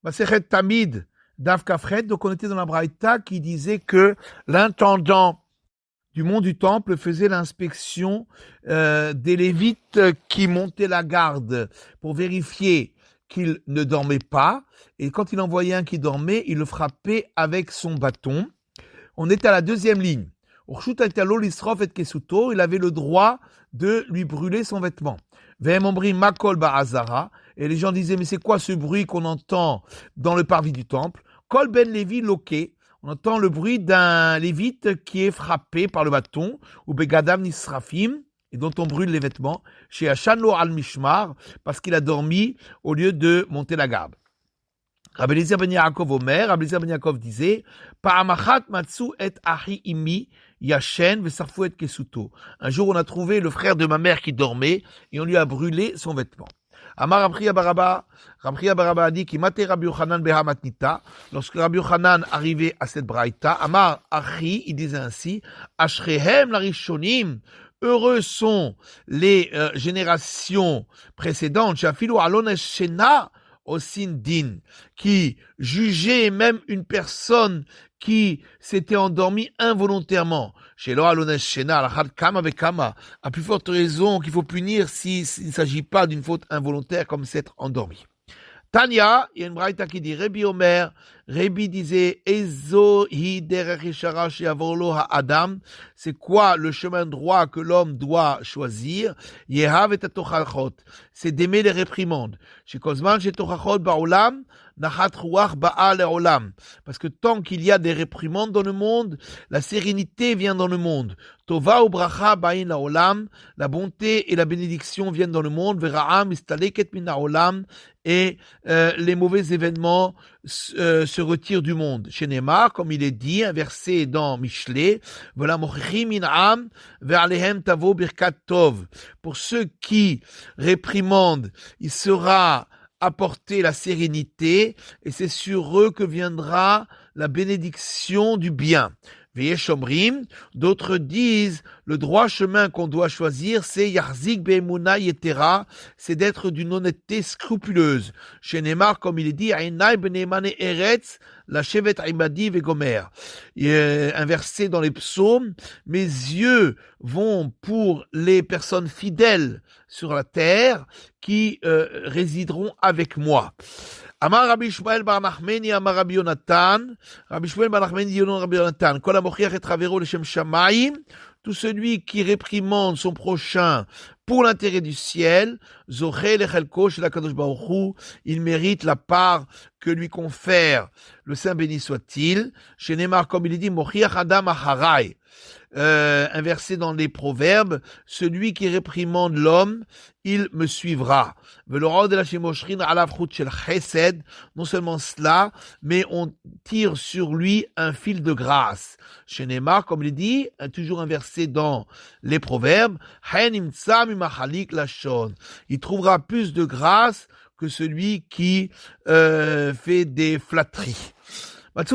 Masechet Tamid, Daf Kafret, donc on était dans la Braïta qui disait que l'intendant du mont du temple faisait l'inspection des Lévites qui montaient la garde pour vérifier qu'ils ne dormaient pas, et quand il en voyait un qui dormait, il le frappait avec son bâton. On est à la deuxième ligne. Il avait le droit de lui brûler son vêtement. Makol Ba'azara, et les gens disaient, mais c'est quoi ce bruit qu'on entend dans le parvis du temple? Kol ben Lévi loqué, on entend le bruit d'un lévite qui est frappé par le bâton, ou begadam nisrafim, et dont on brûle les vêtements, chez Hachanlo al-Mishmar, parce qu'il a dormi au lieu de monter la garde. Rabbi Eliezer ben Yaakov Omer, Rabbi Eliezer ben Yaakov disait, Pa'amachat matsu et ahi imi yashen vesarfu et kesuto. Un jour, on a trouvé le frère de ma mère qui dormait, et on lui a brûlé son vêtement. Amar Rabbi Baraba a dit qu'il matait Rabbi Yochanan behamatnita. Lorsque Rabbi Yochanan arrivait à cette braïta, Amar Achi, il disait ainsi, Ashrehem larishonim, heureux sont les générations précédentes, Shafilu alon shena osin din, qui jugeaient même une personne qui s'était endormie involontairement. Chez Lo alon shena alachad kama vekama, à plus forte raison qu'il faut punir s'il ne s'agit pas d'une faute involontaire comme s'être endormi. Tanya, il y a une braïta qui dit, Rabbi Omer, Rabbi disait, Ezo hi derech yeshara sheyavorlo ha'adam, c'est quoi le chemin droit que l'homme doit choisir? Yehav et atochachot, c'est d'aimer les réprimandes. Chez Kozman, chez tochachot ba'olam, nachat ruach ba'a le'olam. Parce que tant qu'il y a des réprimandes dans le monde, la sérénité vient dans le monde. Tova ou bracha ba'in la'olam, la bonté et la bénédiction viennent dans le monde. Vera'am istaleket min ha'olam, et les mauvais événements se retirent du monde. Chez Neymar, comme il est dit, un verset dans Michelet, voilà, min'am ve'alehem tavo birkat tov. Pour ceux qui réprimandent, il sera apporté la sérénité, et c'est sur eux que viendra la bénédiction du bien. Ve'yeshomrim, d'autres disent, le droit chemin qu'on doit choisir, c'est Yarzik be'emuna yetera, c'est d'être d'une honnêteté scrupuleuse. Chez Neymar, comme il est dit, Ainai be'neimane eretz, la shevet aimadi ve'gomer. Un verset dans les psaumes, mes yeux vont pour les personnes fidèles sur la terre qui résideront avec moi. Amar Rabbi Shmuel bar Nachmani, Amar Rabbi Yonatan, Rabbi Shmuel bar Nachmani dit Rabbi Yonatan, Kol hamochiach et travero leshem shamayim, tout celui qui réprimande son prochain pour l'intérêt du ciel, Zoché lechelko shel HaKadosh Baruch Hu, il mérite la part que lui confère le Saint béni soit-il. Chez Neymar, comme il est dit, Mochiach Adam Aharai, un verset dans les Proverbes, celui qui réprimande l'homme, il me suivra. Non seulement cela, mais on tire sur lui un fil de grâce. Chez Neymar, comme il dit, toujours un verset dans les Proverbes, il trouvera plus de grâce que celui qui fait des flatteries. Donc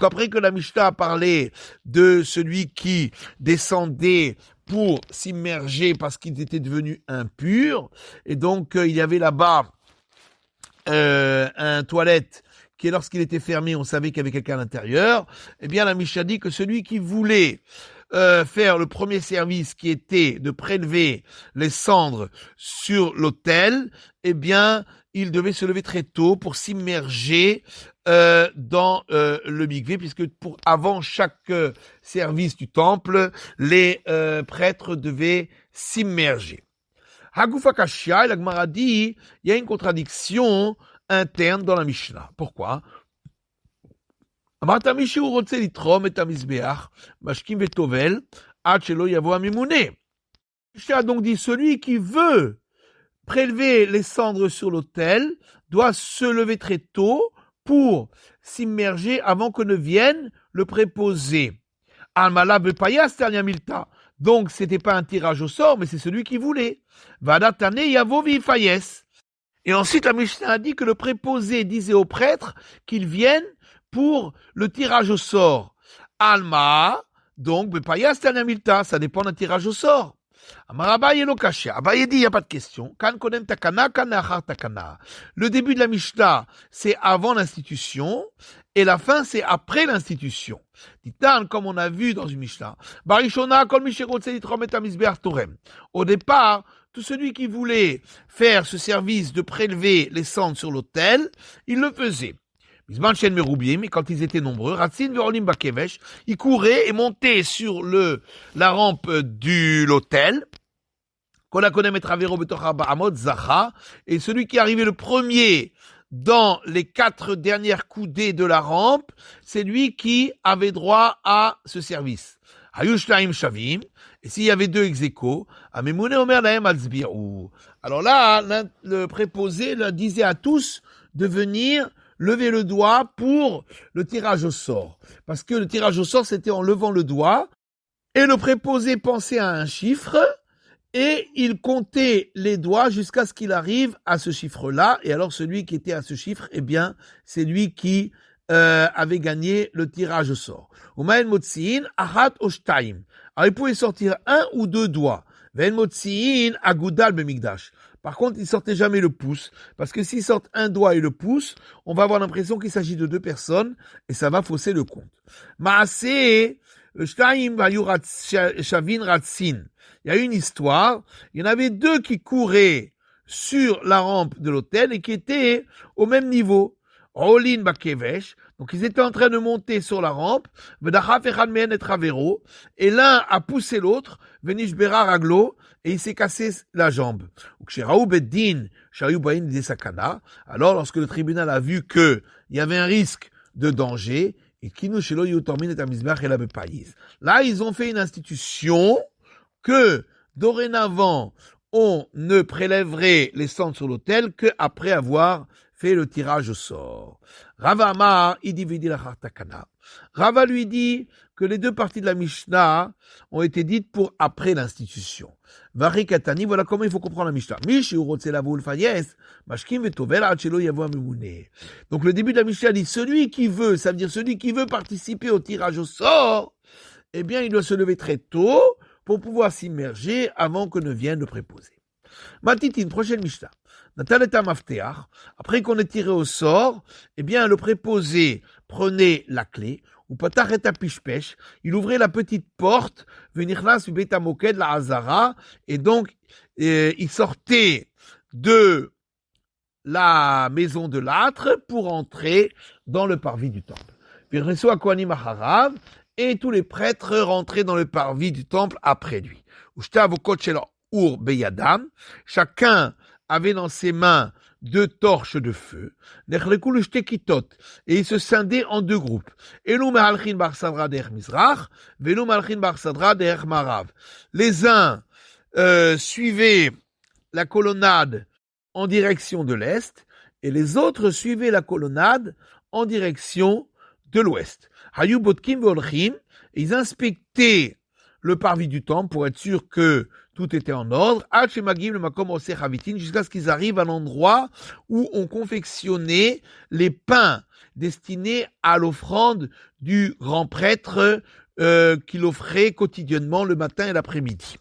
après que la Mishnah a parlé de celui qui descendait pour s'immerger parce qu'il était devenu impur, et donc il y avait là-bas un toilette qui, lorsqu'il était fermé, on savait qu'il y avait quelqu'un à l'intérieur, eh bien la Mishnah dit que celui qui voulait faire le premier service qui était de prélever les cendres sur l'autel, eh bien il devait se lever très tôt pour s'immerger dans le mikvé, puisque avant chaque service du temple, les prêtres devaient s'immerger. Hagoufa Kashia, la Gemara dit, il y a une contradiction interne dans la Mishnah. Pourquoi? Mishnah a donc dit, celui qui veut prélever les cendres sur l'autel doit se lever très tôt pour s'immerger avant que ne vienne le préposé. Donc, c'était pas un tirage au sort, mais c'est celui qui voulait. Et ensuite, la Mishnah a dit que le préposé disait au prêtre qu'il vienne pour le tirage au sort. Alma, donc, ça dépend d'un tirage au sort. Amar Abaye lo kashia. Abaye dit, il n'y a pas de question. Kan konem takana, kan achar takana. Le début de la Mishnah, c'est avant l'institution, et la fin, c'est après l'institution. Titan, comme on a vu dans une Mishnah. Barishona, kol mishirot selitrom et amizbeach torem. Au départ, tout celui qui voulait faire ce service de prélever les cendres sur l'autel, il le faisait. Mais quand ils étaient nombreux, Ratzin Verolim Bakevesh, ils couraient et montaient sur la rampe de l'autel. Et celui qui arrivait le premier dans les 4 dernières coudées de la rampe, c'est lui qui avait droit à ce service. Hayushtaim Shavim, et s'il y avait 2 ex-aequo, Amemune Omer Lahem Alzbiru. Alors là, le préposé leur disait à tous de venir lever le doigt pour le tirage au sort. Parce que le tirage au sort, c'était en levant le doigt, et le préposé pensait à un chiffre, et il comptait les doigts jusqu'à ce qu'il arrive à ce chiffre-là, et alors celui qui était à ce chiffre, eh bien, c'est lui qui avait gagné le tirage au sort. Umaen motziin achat o shtaim. Alors il pouvait sortir 1 ou 2 doigts. Ve'en motziin agudal bemikdash. Par contre, il sortait jamais le pouce, parce que s'il sort un doigt et le pouce, on va avoir l'impression qu'il s'agit de 2 personnes, et ça va fausser le compte. Maaseh shtaim vayu shavin ratzin. Il y a une histoire, il y en avait 2 qui couraient sur la rampe de l'autel et qui étaient au même niveau. Rolin Bakevesh, donc ils étaient en train de monter sur la rampe, et l'un a poussé l'autre, Venish Bera Raglo, et il s'est cassé la jambe. Alors lorsque le tribunal a vu qu'il y avait un risque de danger, là ils ont fait une institution que dorénavant on ne prélèverait les cendres sur l'autel qu'après avoir fait le tirage au sort. Rava Amar, il dit la Takana. Rava lui dit que les 2 parties de la Mishnah ont été dites pour après l'institution. Vari Katani, voilà comment il faut comprendre la Mishnah. Donc le début de la Mishnah dit celui qui veut, ça veut dire celui qui veut participer au tirage au sort, eh bien il doit se lever très tôt pour pouvoir s'immerger avant que ne vienne le préposé. Matiti, une prochaine Mishnah. Après qu'on ait tiré au sort, eh bien, le préposé prenait la clé, ou patacheta pishpesh, il ouvrait la petite porte, venirnas ubeta moked la hazara, et donc, il sortait de la maison de l'âtre pour entrer dans le parvis du temple. Virneso akohanim acharav, et tous les prêtres rentraient dans le parvis du temple après lui. Ushta avokot shel ur beyadam, chacun avait dans ses mains 2 torches de feu, et ils se scindaient en 2 groupes. Les uns suivaient la colonnade en direction de l'est, et les autres suivaient la colonnade en direction de l'ouest. Ils inspectaient le parvis du temple pour être sûr que tout était en ordre, jusqu'à ce qu'ils arrivent à l'endroit où on confectionnait les pains destinés à l'offrande du grand prêtre qu'il offrait quotidiennement le matin et l'après-midi.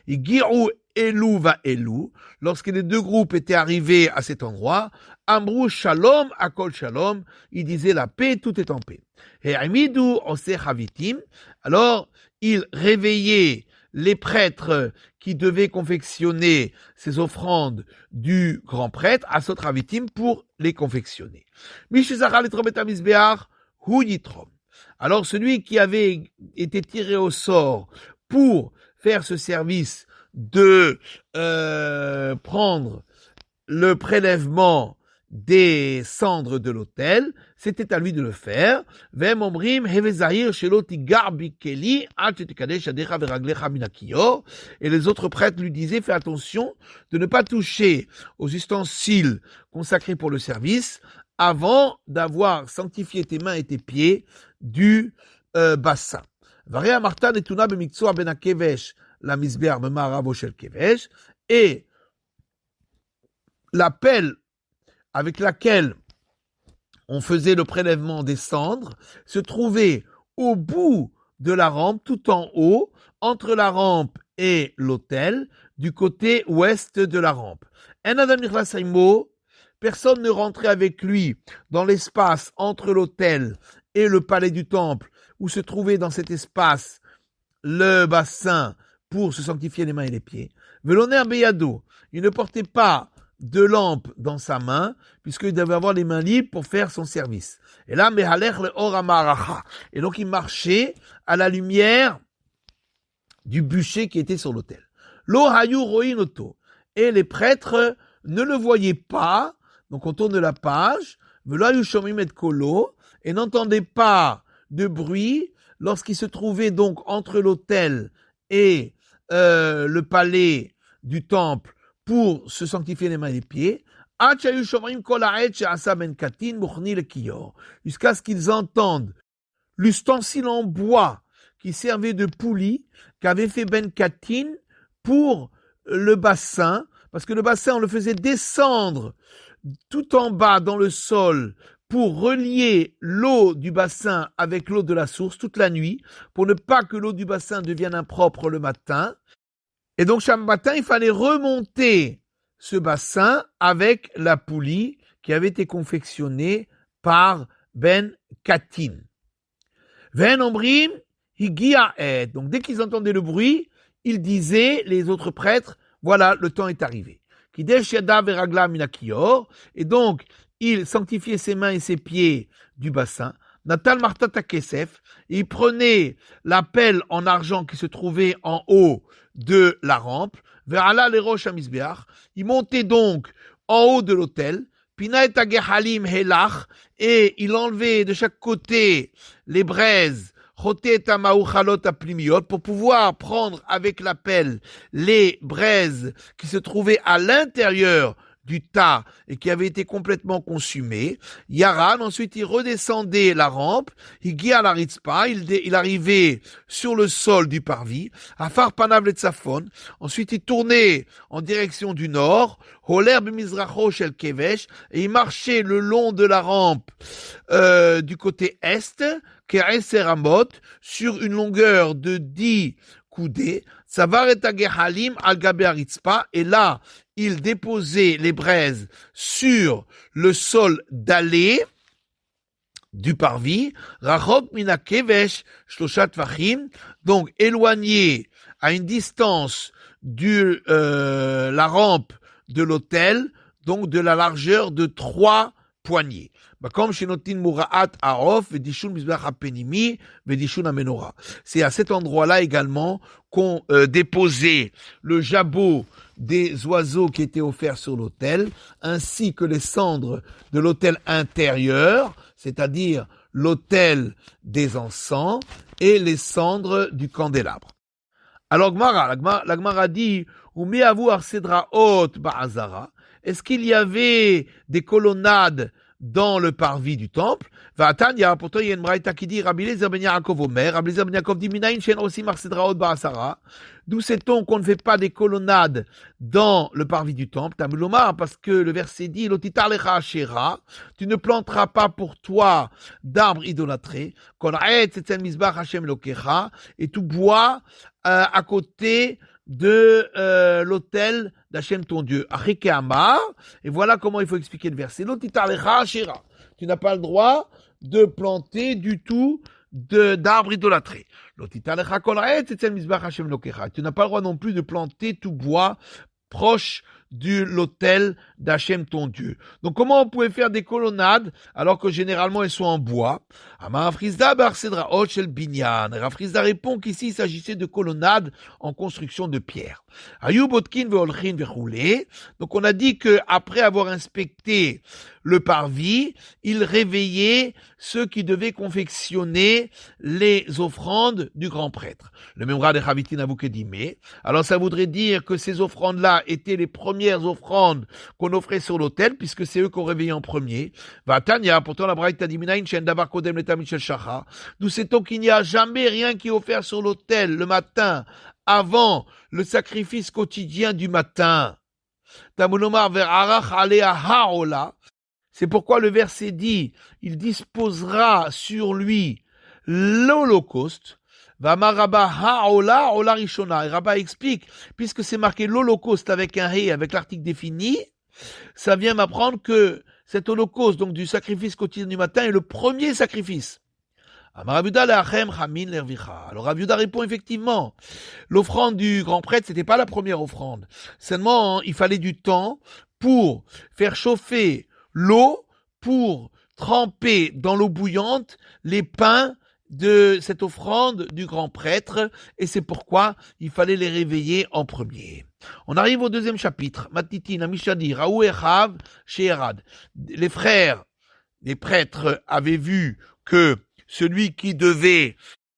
Et Girou Elou va Elou, lorsque les 2 groupes étaient arrivés à cet endroit, Amrou Shalom Akol Shalom, ils disaient la paix, tout est en paix. Et Amidou Ose Chavitim, alors ils réveillaient les prêtres qui devaient confectionner ces offrandes du grand prêtre, Asot Ravitim, pour les confectionner. Alors celui qui avait été tiré au sort pour faire ce service de prendre le prélèvement des cendres de l'autel, c'était à lui de le faire. Et les autres prêtres lui disaient, fais attention de ne pas toucher aux ustensiles consacrés pour le service avant d'avoir sanctifié tes mains et tes pieds du bassin. Et l'appel avec laquelle on faisait le prélèvement des cendres se trouvait au bout de la rampe, tout en haut, entre la rampe et l'autel du côté ouest de la rampe. En Adam Nichlas Aimo, personne ne rentrait avec lui dans l'espace entre l'autel et le palais du temple, où se trouvait dans cet espace le bassin pour se sanctifier les mains et les pieds. Veloner Beyado, il ne portait pas de lampe dans sa main, puisqu'il devait avoir les mains libres pour faire son service. Et là, Mehaler le Or Amaracha. Et donc il marchait à la lumière du bûcher qui était sur l'autel. Lo Hayu Roin Oto. Et les prêtres ne le voyaient pas, donc on tourne la page, Velo Hayu Shomim et Kolo, et n'entendaient pas de bruit lorsqu'il se trouvait donc entre l'autel et le palais du temple pour se sanctifier les mains et les pieds, jusqu'à ce qu'ils entendent l'ustensile en bois qui servait de poulie qu'avait fait Ben Katin pour le bassin, parce que le bassin, on le faisait descendre tout en bas dans le sol pour relier l'eau du bassin avec l'eau de la source toute la nuit, pour ne pas que l'eau du bassin devienne impropre le matin. Et donc chaque matin, il fallait remonter ce bassin avec la poulie qui avait été confectionnée par Ben Katin. Ven Ombrim, Higia et. Donc dès qu'ils entendaient le bruit, ils disaient, les autres prêtres, voilà, le temps est arrivé. Kidesh Yada Veragla Minakior, et donc il sanctifiait ses mains et ses pieds du bassin. Natal Martata Kesef, il prenait la pelle en argent qui se trouvait en haut de la rampe. Verala les roches à Misbeach, il montait donc en haut de l'autel. Pina et Agehalim Helach, et il enlevait de chaque côté les braises pour pouvoir prendre avec la pelle les braises qui se trouvaient à l'intérieur du tas et qui avaient été complètement consumées. Yaran, ensuite il redescendait la rampe, il arrivait sur le sol du parvis, Afar Panav le Tzafon, ensuite il tournait en direction du nord, Holer b'mizracho shel Kevesh, et il marchait le long de la rampe du côté est, Kereser Amot, sur une longueur de 10 coudées, Savar et Agehalim al Gabe Aritzpa, et là, il déposait les braises sur le sol dallé du parvis, Rachok mina Kevesh shloshat vachim, donc éloigné à une distance de la rampe de l'autel, donc de la largeur de 3 poignées. C'est à cet endroit-là également qu'on déposait le jabot des oiseaux qui étaient offerts sur l'autel, ainsi que les cendres de l'autel intérieur, c'est-à-dire l'autel des encens et les cendres du candélabre. Alors la Gemara dit, est-ce qu'il y avait des colonnades dans le parvis du temple? Pourtant il y a une braïta qui dit, Rabbi Eliezer ben Yaakov Omer, Rabbi Eliezer ben Yaakov dit, Minayin shen osim arsedraot ba'asara. D'où sait-on qu'on ne fait pas des colonnades dans le parvis du temple? Tamulomar, parce que le verset dit, Lotitar lecha ashera, tu ne planteras pas pour toi d'arbres idolâtrés, kol ha'etz etzel mizbach Hashem lokecha, et tout bois à côté de l'autel d'Hachem ton Dieu. Achike Amar, et voilà comment il faut expliquer le verset. Lotitar lecha ashera, tu n'as pas le droit de planter du tout d'arbres idolâtrés. Tu n'as pas le droit non plus de planter tout bois proche de l'autel d'Hachem ton Dieu. Donc comment on pouvait faire des colonnades alors que généralement elles sont en bois? Rafrizda répond qu'ici il s'agissait de colonnades en construction de pierre. Donc on a dit que après avoir inspecté le parvis, il réveillait ceux qui devaient confectionner les offrandes du grand prêtre. Le Memra de Chavitin Avoukedime. Alors ça voudrait dire que ces offrandes-là étaient les premières offrandes qu'on offrait sur l'autel, puisque c'est eux qu'on réveillait en premier. Vatania, pourtant la Braïta dit Minayin shen davar kodem letamid shel shachar. D'où sait-on qu'il n'y a jamais rien qui est offert sur l'autel le matin avant le sacrifice quotidien du matin. Tamunomar ver'arach alea ha'ola. C'est pourquoi le verset dit, il disposera sur lui l'holocauste, V'amar Rabba ha'ola, ola rishona. Et Rabba explique, puisque c'est marqué l'holocauste avec un ré, avec l'article défini, ça vient m'apprendre que cet holocauste, donc du sacrifice quotidien du matin, est le premier sacrifice. Alors Rabbi Yehuda répond effectivement, l'offrande du grand prêtre, c'était pas la première offrande. Seulement, il fallait du temps pour faire chauffer l'eau, pour tremper dans l'eau bouillante les pains de cette offrande du grand prêtre, et c'est pourquoi il fallait les réveiller en premier. On arrive au deuxième chapitre. Matitin, Amishadi, Raou Echav, Sheherad. Les frères, les prêtres avaient vu que celui qui devait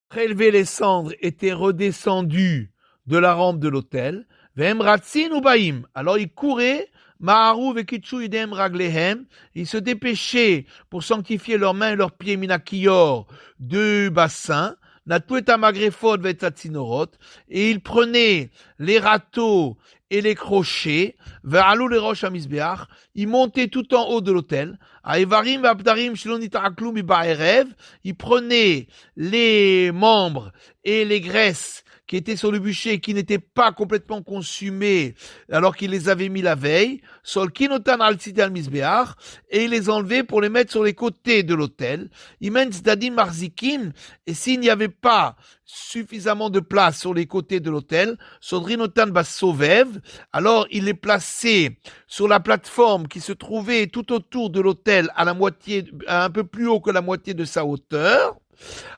prélever les cendres était redescendu de la rampe de l'autel. Vehem ratzin ubaim. Alors ils couraient, Maharu vekitchu idem raglehem. Ils se dépêchaient pour sanctifier leurs mains et leurs pieds minakior du bassin. Natueta magrefot vetatzinorot. Et ils prenaient les râteaux et les crochets, ve'alou les roches à misbeach, ils montaient tout en haut de l'autel, aïvarim ve'abdarim shilonita aklum ba'erev, ils prenaient les membres et les graisses qui étaient sur le bûcher, qui n'étaient pas complètement consumés, alors qu'ils les avaient mis la veille, sol kinotan al tzidei al misbeach, et ils les enlevaient pour les mettre sur les côtés de l'autel, imen tzdadim marzikim, et s'il n'y avait pas suffisamment de place sur les côtés de l'autel, sodrinotan bas sovev, alors il les plaçait sur la plateforme qui se trouvait tout autour de l'autel à la moitié, un peu plus haut que la moitié de sa hauteur,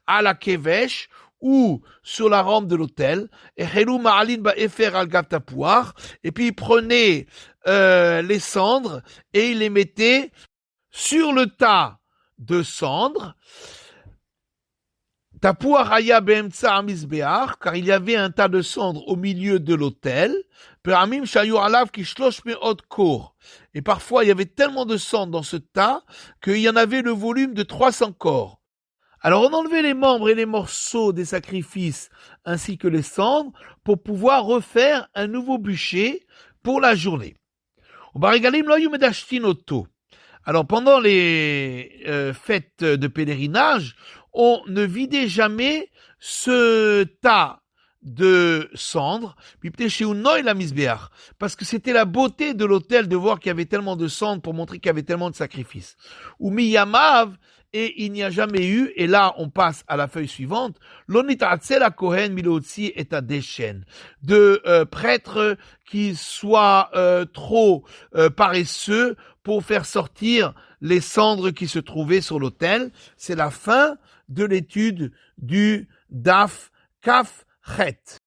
à la kevesh, ou sur la rampe de l'autel, et puis il prenait les cendres et il les mettait sur le tas de cendres, car il y avait un tas de cendres au milieu de l'autel, et parfois il y avait tellement de cendres dans ce tas qu'il y en avait le volume de 300 corps. Alors on enlevait les membres et les morceaux des sacrifices ainsi que les cendres pour pouvoir refaire un nouveau bûcher pour la journée. Alors pendant les fêtes de pèlerinage, on ne vidait jamais ce tas de cendres, parce que c'était la beauté de l'autel de voir qu'il y avait tellement de cendres pour montrer qu'il y avait tellement de sacrifices. Ou miyamav, et il n'y a jamais eu, et là on passe à la feuille suivante, de prêtres qui soient trop paresseux pour faire sortir les cendres qui se trouvaient sur l'autel. C'est la fin de l'étude du Daf Kaf Chet.